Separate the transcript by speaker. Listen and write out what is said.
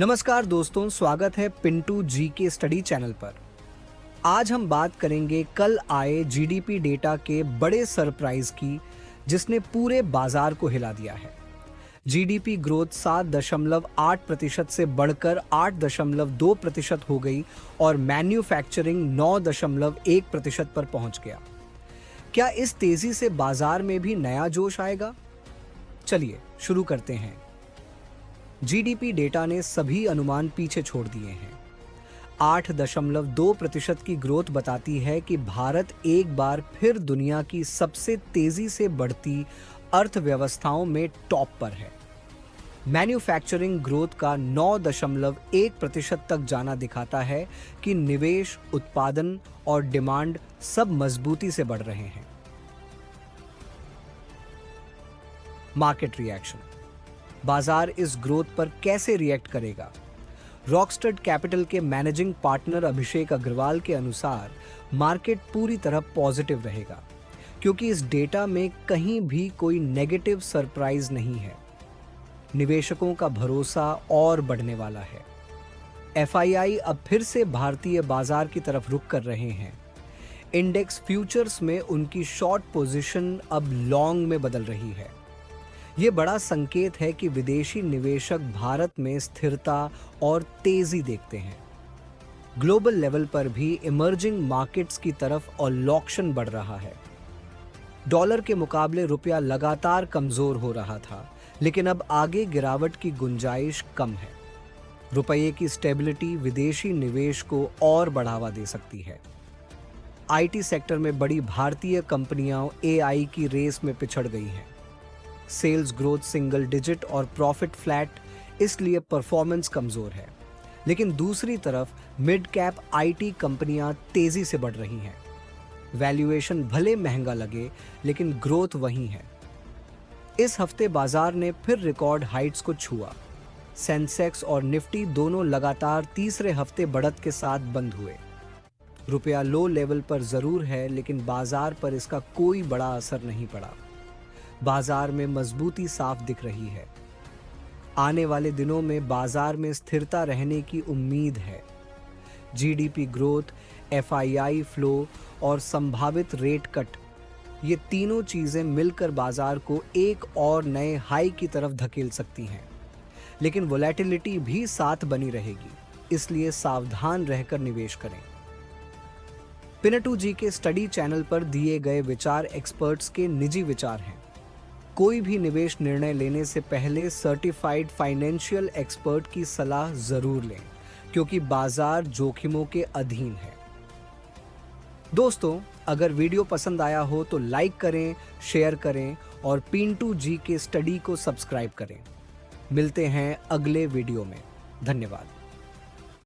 Speaker 1: नमस्कार दोस्तों, स्वागत है पिंटू जी के स्टडी चैनल पर। आज हम बात करेंगे कल आए जीडीपी डेटा के बड़े सरप्राइज की, जिसने पूरे बाजार को हिला दिया है। जीडीपी ग्रोथ 7.8% से बढ़कर 8.2% हो गई और मैन्युफैक्चरिंग 9.1% पर पहुंच गया। क्या इस तेजी से बाजार में भी नया जोश आएगा? चलिए शुरू करते हैं। जीडीपी डेटा ने सभी अनुमान पीछे छोड़ दिए हैं। 8.2% की ग्रोथ बताती है कि भारत एक बार फिर दुनिया की सबसे तेजी से बढ़ती अर्थव्यवस्थाओं में टॉप पर है। मैन्युफैक्चरिंग ग्रोथ का 9.1% तक जाना दिखाता है कि निवेश, उत्पादन और डिमांड सब मजबूती से बढ़ रहे हैं। मार्केट रिएक्शन, बाजार इस ग्रोथ पर कैसे रिएक्ट करेगा? रॉकस्टार कैपिटल के मैनेजिंग पार्टनर अभिषेक अग्रवाल के अनुसार मार्केट पूरी तरह पॉजिटिव रहेगा, क्योंकि इस डेटा में कहीं भी कोई नेगेटिव सरप्राइज नहीं है। निवेशकों का भरोसा और बढ़ने वाला है। एफआईआई अब फिर से भारतीय बाजार की तरफ रुख कर रहे हैं। इंडेक्स फ्यूचर्स में उनकी शॉर्ट पोजीशन अब लॉन्ग में बदल रही है। ये बड़ा संकेत है कि विदेशी निवेशक भारत में स्थिरता और तेजी देखते हैं। ग्लोबल लेवल पर भी इमर्जिंग मार्केट्स की तरफ ऑक्शन बढ़ रहा है। डॉलर के मुकाबले रुपया लगातार कमजोर हो रहा था, लेकिन अब आगे गिरावट की गुंजाइश कम है। रुपये की स्टेबिलिटी विदेशी निवेश को और बढ़ावा दे सकती है। आईटी सेक्टर में बड़ी भारतीय कंपनियां एआई की रेस में पिछड़ गई हैं। सेल्स ग्रोथ सिंगल डिजिट और प्रॉफिट फ्लैट, इसलिए परफॉर्मेंस कमजोर है। लेकिन दूसरी तरफ मिड कैप आईटी कंपनियां तेजी से बढ़ रही हैं। वैल्यूएशन भले महंगा लगे, लेकिन ग्रोथ वही है। इस हफ्ते बाजार ने फिर रिकॉर्ड हाइट्स को छुआ। सेंसेक्स और निफ्टी दोनों लगातार तीसरे हफ्ते बढ़त के साथ बंद हुए। रुपया लो लेवल पर जरूर है, लेकिन बाजार पर इसका कोई बड़ा असर नहीं पड़ा। बाजार में मजबूती साफ दिख रही है। आने वाले दिनों में बाजार में स्थिरता रहने की उम्मीद है। जीडीपी ग्रोथ, एफआईआई फ्लो और संभावित रेट कट, ये तीनों चीजें मिलकर बाजार को एक और नए हाई की तरफ धकेल सकती हैं। लेकिन वोलेटिलिटी भी साथ बनी रहेगी, इसलिए सावधान रहकर निवेश करें। पिंटू जी के स्टडी चैनल पर दिए गए विचार एक्सपर्ट्स के निजी विचार हैं। कोई भी निवेश निर्णय लेने से पहले सर्टिफाइड फाइनेंशियल एक्सपर्ट की सलाह जरूर लें, क्योंकि बाजार जोखिमों के अधीन है। दोस्तों, अगर वीडियो पसंद आया हो तो लाइक करें, शेयर करें और पिंटू जी के स्टडी को सब्सक्राइब करें। मिलते हैं अगले वीडियो में। धन्यवाद।